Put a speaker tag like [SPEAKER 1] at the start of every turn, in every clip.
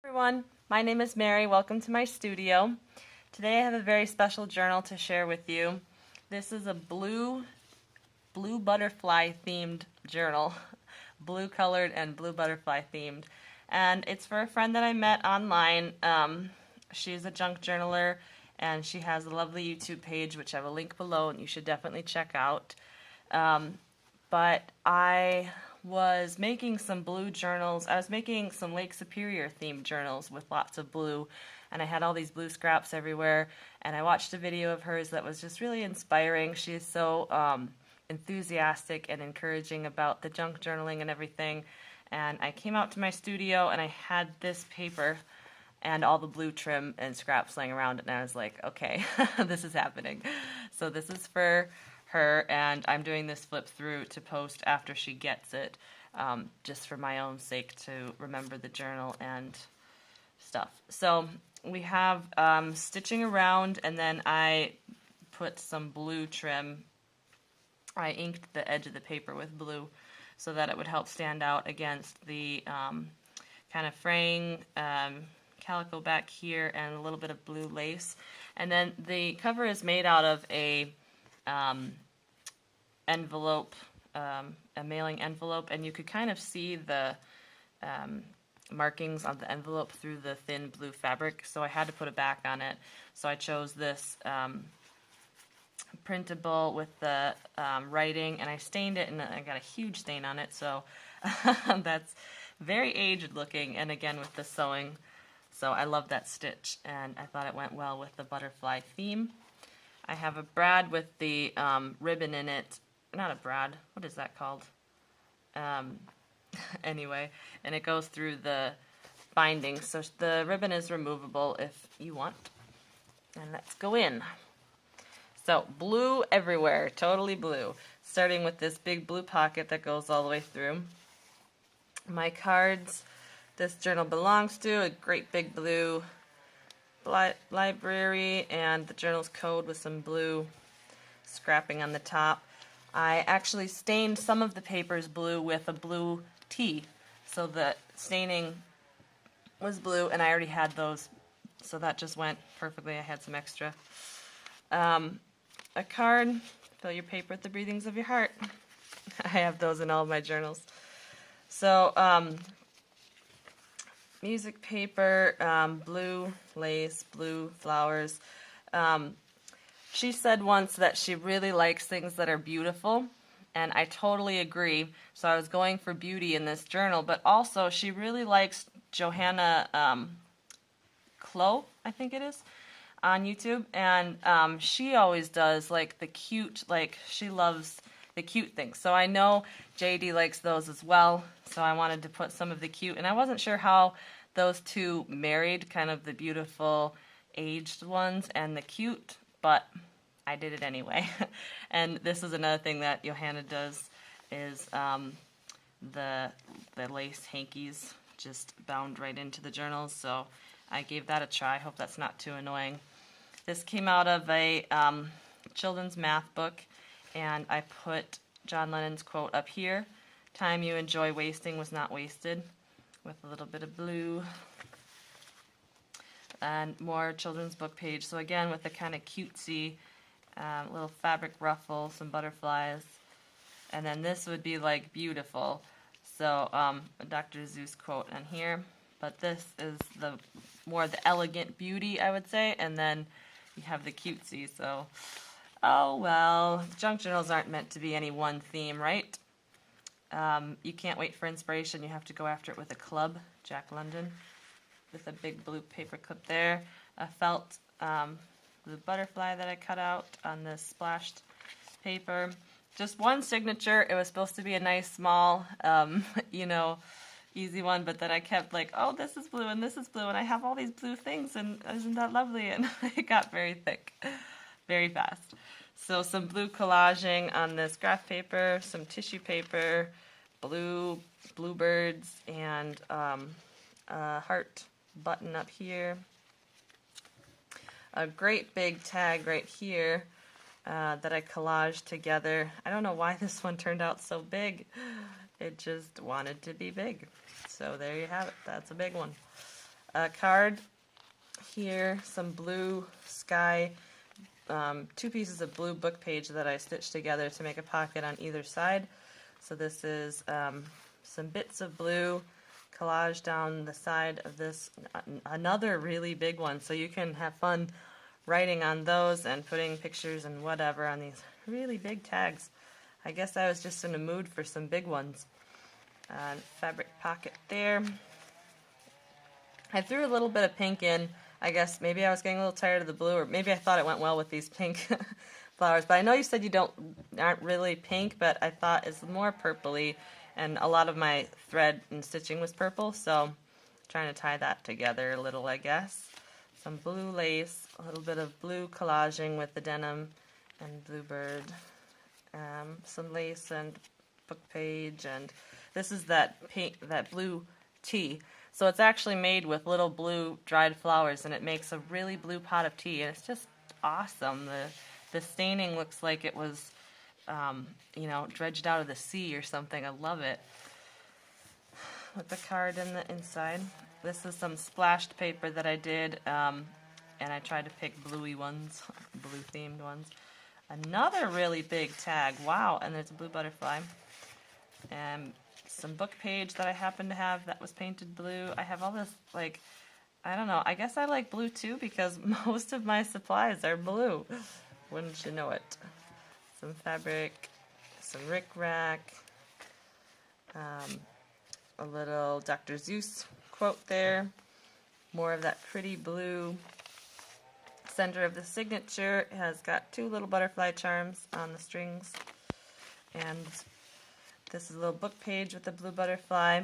[SPEAKER 1] Everyone, my name is Mary. Welcome to my studio. Today I have a very special journal to share with you. This is a blue butterfly themed journal. Blue colored and blue butterfly themed. And it's for a friend that I met online. She's a junk journaler and she has a lovely YouTube page which I will link below and you should definitely check out. But I was making some blue journals. I was making some Lake Superior themed journals with lots of blue, and I had all these blue scraps everywhere, and I watched a video of hers that was just really inspiring. She is so enthusiastic and encouraging about the junk journaling and everything, and I came out to my studio and I had this paper and all the blue trim and scraps laying around, and I was like, okay, this is happening. So this is for her, and I'm doing this flip through to post after she gets it, just for my own sake to remember the journal and stuff. So we have stitching around, and then I put some blue trim. I inked the edge of the paper with blue so that it would help stand out against the kind of fraying calico back here and a little bit of blue lace. And then the cover is made out of a envelope, a mailing envelope, and you could kind of see the markings on the envelope through the thin blue fabric, so I had to put a back on it. So I chose this printable with the writing, and I stained it, and I got a huge stain on it, so that's very aged looking, and again with the sewing. So I love that stitch, and I thought it went well with the butterfly theme. I have a brad with the ribbon in it. Not a brad. What is that called? Anyway, and it goes through the binding. So the ribbon is removable if you want. And let's go in. So blue everywhere. Totally blue. Starting with this big blue pocket that goes all the way through. My cards this journal belongs to, a great big blue library, and the journal's code with some blue scrapping on the top. I actually stained some of the papers blue with a blue tea, so the staining was blue, and I already had those, so that just went perfectly. I had some extra. A card, fill your paper with the breathings of your heart. I have those in all of my journals. So, music paper, blue lace, blue flowers. She said once that she really likes things that are beautiful, and I totally agree. So I was going for beauty in this journal, but also she really likes Johanna Clow, I think it is, on YouTube, and she always does like the cute, like she loves the cute things. So I know JD likes those as well, so I wanted to put some of the cute, and I wasn't sure how those two married, kind of the beautiful aged ones and the cute, but I did it anyway. And this is another thing that Johanna does, is the lace hankies just bound right into the journals, so I gave that a try. Hope that's not too annoying. This came out of a children's math book, and I put John Lennon's quote up here, "Time you enjoy wasting was not wasted," with a little bit of blue. And more children's book page. So again, with the kind of cutesy little fabric ruffle, some butterflies. And then this would be like beautiful. So a Dr. Seuss quote on here. But this is the more the elegant beauty, I would say. And then you have the cutesy. So, oh well, junk journals aren't meant to be any one theme, right? You can't wait for inspiration. You have to go after it with a club. Jack London. With a big blue paper clip there. A felt blue butterfly that I cut out on this splashed paper. Just one signature. It was supposed to be a nice small, you know, easy one, but then I kept like, oh, this is blue and this is blue, and I have all these blue things, and isn't that lovely? And it got very thick, very fast. So some blue collaging on this graph paper, some tissue paper, bluebirds, and a heart button up here. A great big tag right here that I collaged together. I don't know why this one turned out so big. It just wanted to be big. So there you have it. That's a big one. A card here, some blue sky, 2 pieces of blue book page that I stitched together to make a pocket on either side. So this is some bits of blue collage down the side of this, another really big one, so you can have fun writing on those and putting pictures and whatever on these really big tags. I guess I was just in a mood for some big ones. Fabric pocket there. I threw a little bit of pink in. I guess maybe I was getting a little tired of the blue, or maybe I thought it went well with these pink flowers. But I know you said you aren't really pink, but I thought it's more purpley, and a lot of my thread and stitching was purple, so trying to tie that together a little, I guess. Some blue lace, a little bit of blue collaging with the denim and bluebird, some lace and book page, and this is that blue tea. So it's actually made with little blue dried flowers, and it makes a really blue pot of tea, and it's just awesome. The staining looks like it was, dredged out of the sea or something. I love it. With the card in the inside. This is some splashed paper that I did, and I tried to pick bluey ones, blue-themed ones. Another really big tag. Wow, and there's a blue butterfly. And some book page that I happen to have that was painted blue. I have all this, I don't know, I guess I like blue too because most of my supplies are blue. Wouldn't you know it? Some fabric, some rickrack, a little Dr. Seuss quote there, more of that pretty blue. Center of the signature has got 2 little butterfly charms on the strings, and this is a little book page with a blue butterfly.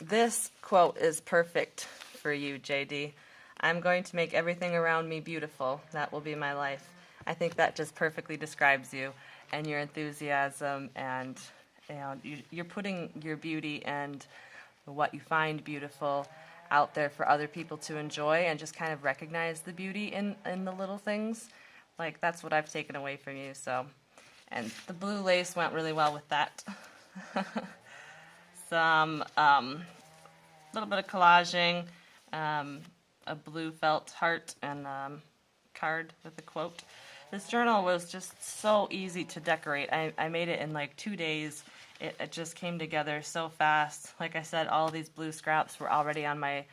[SPEAKER 1] This quote is perfect for you, JD. I'm going to make everything around me beautiful. That will be my life. I think that just perfectly describes you and your enthusiasm, and you're putting your beauty and what you find beautiful out there for other people to enjoy and just kind of recognize the beauty in the little things. That's what I've taken away from you. So, and the blue lace went really well with that. Some little bit of collaging, a blue felt heart, and card with a quote. This journal was just so easy to decorate. I made it in 2 days. It just came together so fast. Like I said, all these blue scraps were already on my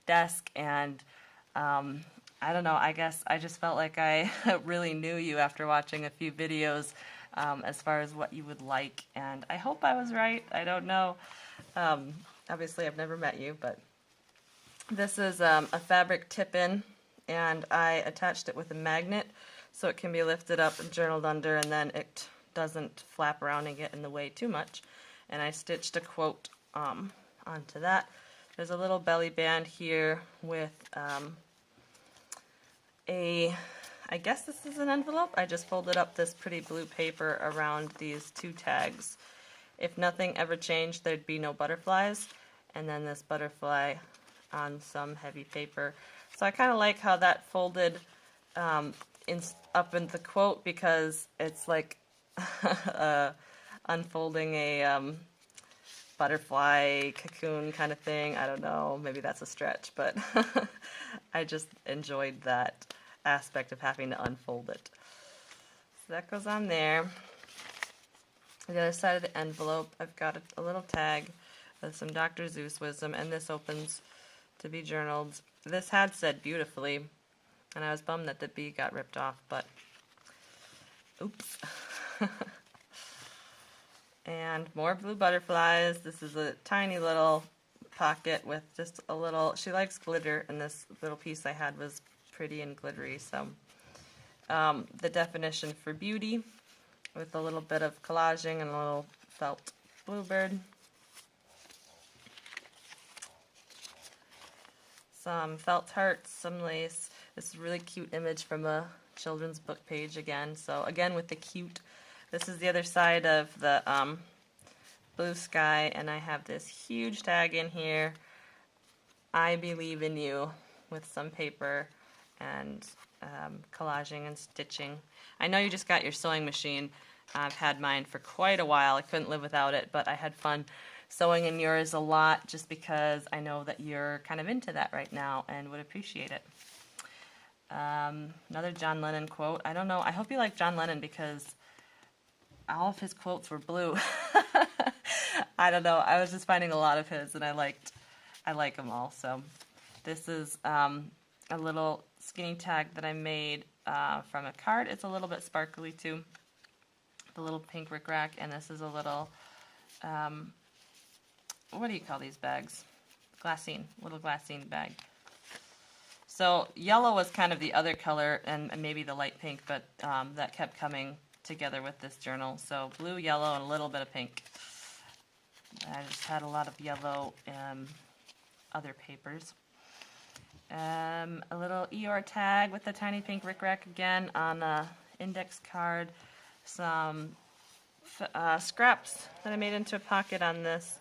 [SPEAKER 1] desk, and I don't know, I guess I just felt like I really knew you after watching a few videos as far as what you would like, and I hope I was right. I don't know. Obviously, I've never met you, but this is a fabric tip-in, and I attached it with a magnet so it can be lifted up and journaled under, and then it doesn't flap around and get in the way too much. And I stitched a quote onto that. There's a little belly band here with I guess this is an envelope. I just folded up this pretty blue paper around these 2 tags. If nothing ever changed, there'd be no butterflies, and then this butterfly on some heavy paper. So I kind of like how that folded up in the quote, because it's like unfolding a butterfly cocoon kind of thing. I don't know, maybe that's a stretch, but I just enjoyed that aspect of having to unfold it. So that goes on there. On the other side of the envelope, I've got a little tag with some Dr. Seuss wisdom, and this opens to be journaled. This had said beautifully, and I was bummed that the B got ripped off, but oops. And more blue butterflies. This is a tiny little pocket with just a little, she likes glitter, and this little piece I had was pretty and glittery. So the definition for beauty with a little bit of collaging and a little felt bluebird. Some felt hearts, some lace. This is a really cute image from a children's book page again. So again with the cute. This is the other side of the blue sky, and I have this huge tag in here. I believe in you, with some paper and collaging and stitching. I know you just got your sewing machine. I've had mine for quite a while. I couldn't live without it, but I had fun sewing in yours a lot just because I know that you're kind of into that right now and would appreciate it. Another John Lennon quote. I don't know. I hope you like John Lennon because all of his quotes were blue. I don't know. I was just finding a lot of his, and I like them all. So this is a little skinny tag that I made from a card. It's a little bit sparkly too. The little pink rickrack, and this is a little, what do you call these bags? Glassine, little glassine bag. So yellow was kind of the other color, and maybe the light pink, but that kept coming together with this journal. So blue, yellow, and a little bit of pink. I just had a lot of yellow other papers. A little Eeyore tag with the tiny pink rickrack again on a index card. Some scraps that I made into a pocket on this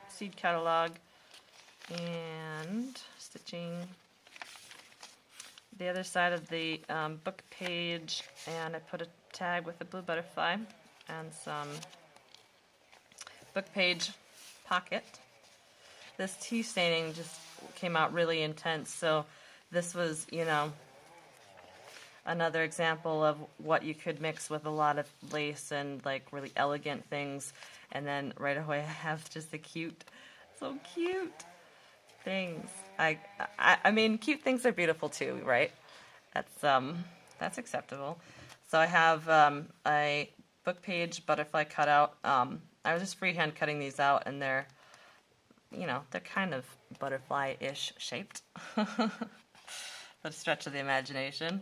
[SPEAKER 1] seed catalog, and stitching the other side of the book page, and I put a tag with a blue butterfly and some book page pocket. This tea staining just came out really intense, so this was, you know, another example of what you could mix with a lot of lace and like really elegant things, and then right away I have just the cute, so cute things. I mean, cute things are beautiful too, right? That's acceptable. So I have a book page butterfly cutout. I was just freehand cutting these out, and they're, you know, they're kind of butterfly-ish shaped. But a stretch of the imagination.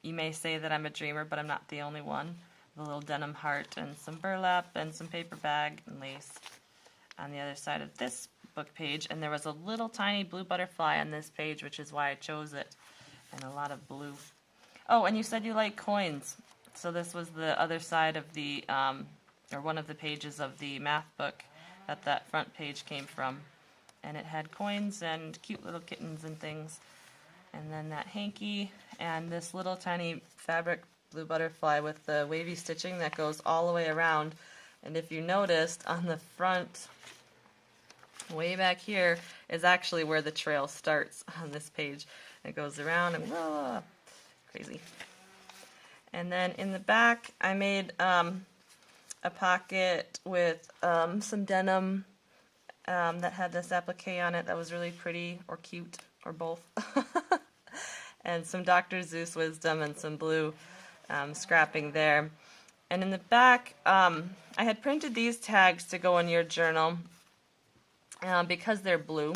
[SPEAKER 1] You may say that I'm a dreamer, but I'm not the only one. The little denim heart and some burlap and some paper bag and lace on the other side of this book page. And there was a little tiny blue butterfly on this page, which is why I chose it, and a lot of blue. Oh, and you said you like coins. So this was the other side of the, or one of the pages of the math book that front page came from. And it had coins and cute little kittens and things. And then that hanky and this little tiny fabric blue butterfly with the wavy stitching that goes all the way around. And if you noticed, on the front, way back here, is actually where the trail starts on this page. It goes around and whoa, crazy. And then in the back, I made a pocket with some denim that had this applique on it that was really pretty or cute or both. And some Dr. Seuss wisdom and some blue scrapping there. And in the back, I had printed these tags to go in your journal because they're blue,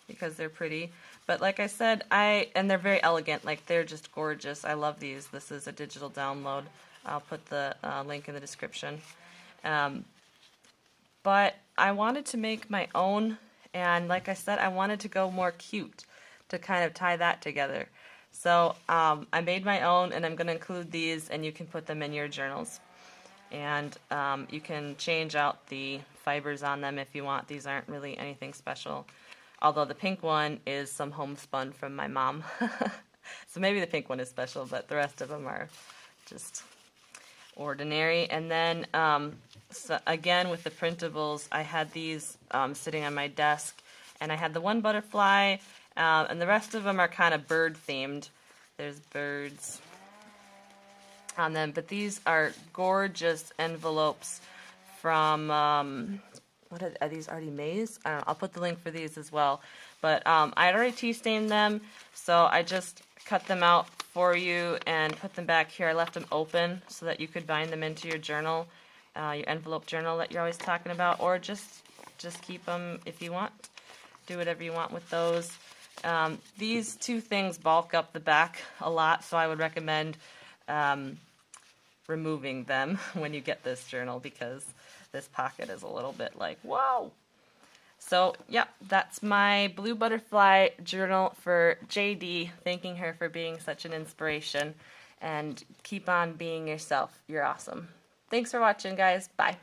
[SPEAKER 1] because they're pretty. But like I said, and they're very elegant, like they're just gorgeous. I love these. This is a digital download. I'll put the link in the description. But I wanted to make my own, and like I said, I wanted to go more cute to kind of tie that together. So I made my own, and I'm going to include these, and you can put them in your journals. And you can change out the fibers on them if you want. These aren't really anything special. Although the pink one is some homespun from my mom. So maybe the pink one is special, but the rest of them are just ordinary. And then so again with the printables, I had these sitting on my desk, and I had the one butterfly, and the rest of them are kind of bird themed. There's birds on them, but these are gorgeous envelopes from what are these, Artymaze? I don't know. I'll put the link for these as well. But I had already tea stained them, so I just cut them out for you and put them back here. I left them open so that you could bind them into your journal, your envelope journal that you're always talking about, or just keep them if you want. Do whatever you want with those. These two things bulk up the back a lot, so I would recommend removing them when you get this journal, because this pocket is a little bit like, whoa. So, yeah, that's my blue butterfly journal for JD, thanking her for being such an inspiration. And keep on being yourself. You're awesome. Thanks for watching, guys. Bye.